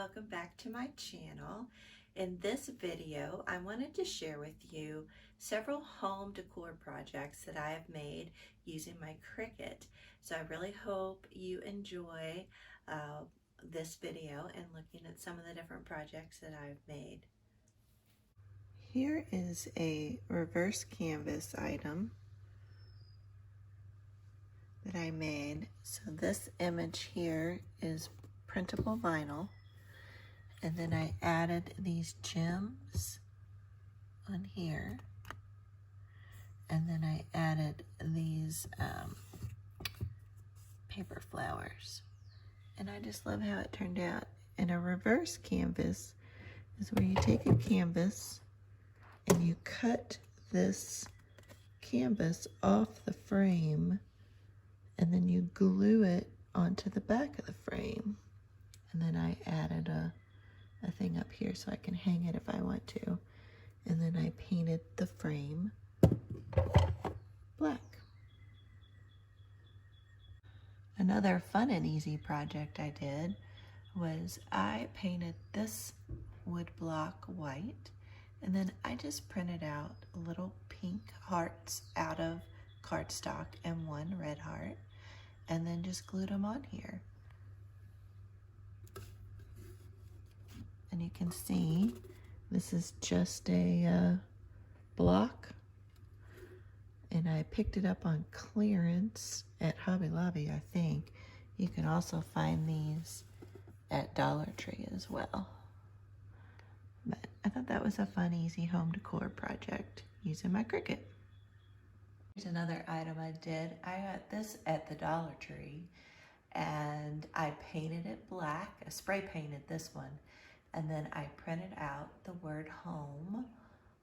welcome back to my channel. In this video, I wanted to share with you several home decor projects that I have made using my Cricut. So I really hope you enjoy this video and looking at some of the different projects that I've made. Here is a reverse canvas item that I made. So this image here is printable vinyl, and then I added these gems on here, and then I added these paper flowers, and I just love how it turned out. And a reverse canvas is where you take a canvas and you cut this canvas off the frame, and then you glue it onto the back of the frame. And then I added a thing up here so I can hang it if I want to. And then I painted the frame black. Another fun and easy project I did was I painted this wood block white, and then I just printed out little pink hearts out of cardstock and one red heart, and then just glued them on here. And you can see this is just a block, and I picked it up on clearance at Hobby Lobby, I think. You can also find these at Dollar Tree as well. But I thought that was a fun, easy home decor project using my Cricut. Here's another item I did. I got this at the Dollar Tree, and I painted it black. I spray painted this one, and then I printed out the word home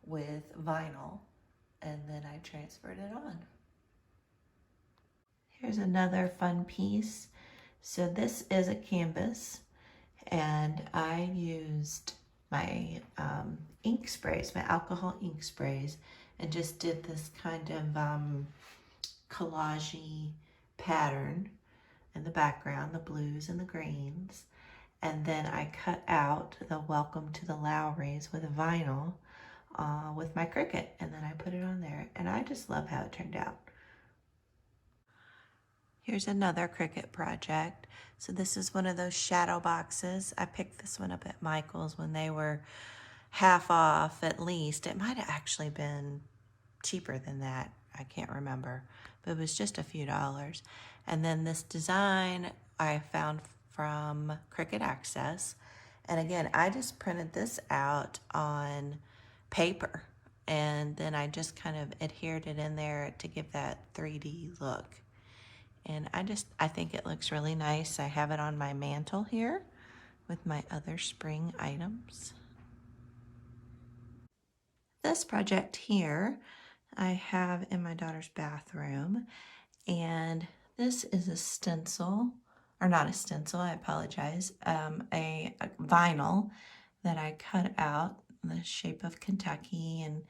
with vinyl, and then I transferred it on. Here's another fun piece. So this is a canvas, and I used my ink sprays, my alcohol ink sprays, and just did this kind of collage-y pattern in the background, the blues and the greens. And then I cut out the Welcome to the Lowrys with vinyl with my Cricut, and then I put it on there, and I just love how it turned out. Here's another Cricut project. So this is one of those shadow boxes. I picked this one up at Michael's when they were half off at least. It might have actually been cheaper than that. I can't remember, but it was just a few dollars. And then this design I found from Cricut Access. And again, I just printed this out on paper, and then I just kind of adhered it in there to give that 3D look. And I think it looks really nice. I have it on my mantle here with my other spring items. This project here I have in my daughter's bathroom, and this is a stencil, or not a stencil, I apologize, a vinyl that I cut out in the shape of Kentucky and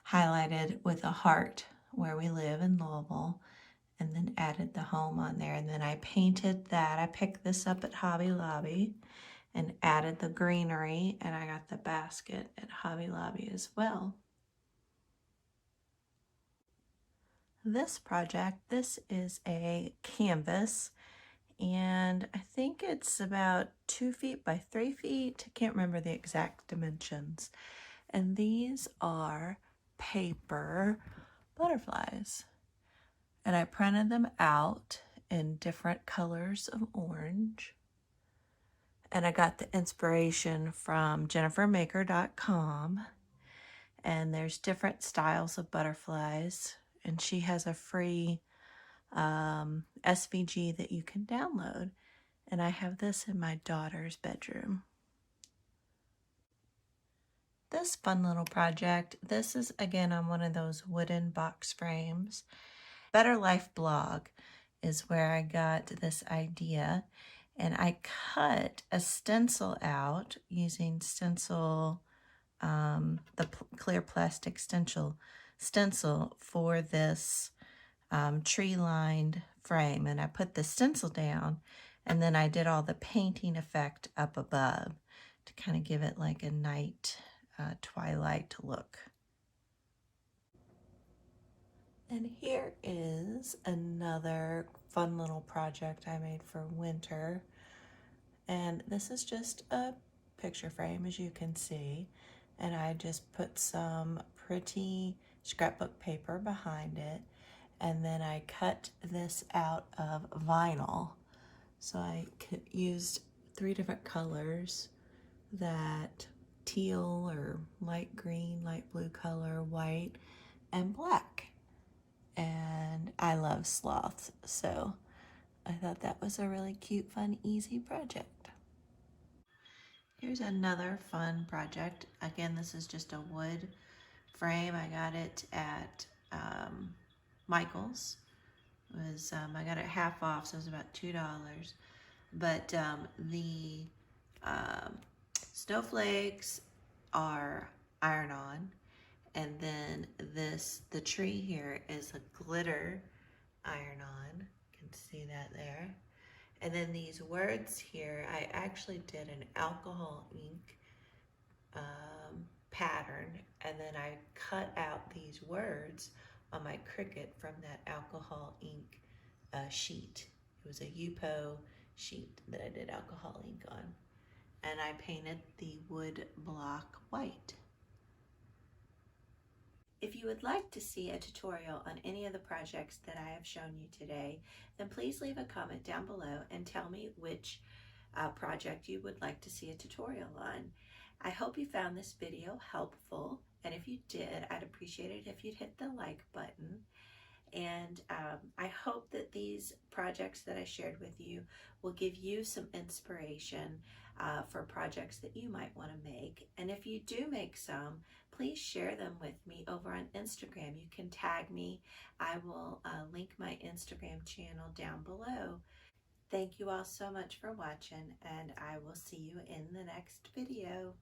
highlighted with a heart where we live in Louisville, and then added the home on there. And then I painted that. I picked this up at Hobby Lobby and added the greenery, and I got the basket at Hobby Lobby as well. This project, this is a canvas, and I think it's about 2 feet by 3 feet. I can't remember the exact dimensions. And these are paper butterflies. And I printed them out in different colors of orange. And I got the inspiration from jennifermaker.com. And there's different styles of butterflies. And she has a free SVG that you can download. And I have this in my daughter's bedroom. This fun little project, this is again on one of those wooden box frames. Better Life blog is where I got this idea, and I cut a stencil out using stencil, the clear plastic stencil for this tree-lined frame, and I put the stencil down, And then I did all the painting effect up above to kind of give it like a night twilight look. And here is another fun little project I made for winter. And this is just a picture frame, as you can see. And I just put some pretty scrapbook paper behind it. And then I cut this out of vinyl. So I used 3 different colors, that teal or light green, light blue color, white, and black. And I love sloths, so I thought that was a really cute, fun, easy project. Here's another fun project. Again, this is just a wood frame. I got it at Michael's. It was I got it half off, so it was about $2. But the snowflakes are iron-on, and then the tree here is a glitter iron-on. You can see that there. And then these words here, I actually did an alcohol ink pattern, and then I cut out these words on my Cricut from that alcohol ink sheet. It was a UPO sheet that I did alcohol ink on. And I painted the wood block white. If you would like to see a tutorial on any of the projects that I have shown you today, then please leave a comment down below and tell me which project you would like to see a tutorial on. I hope you found this video helpful, and if you did, I'd appreciate it if you'd hit the like button. And I hope that these projects that I shared with you will give you some inspiration for projects that you might want to make. And if you do make some, please share them with me over on Instagram. You can tag me. I will link my Instagram channel down below. Thank you all so much for watching, and I will see you in the next video.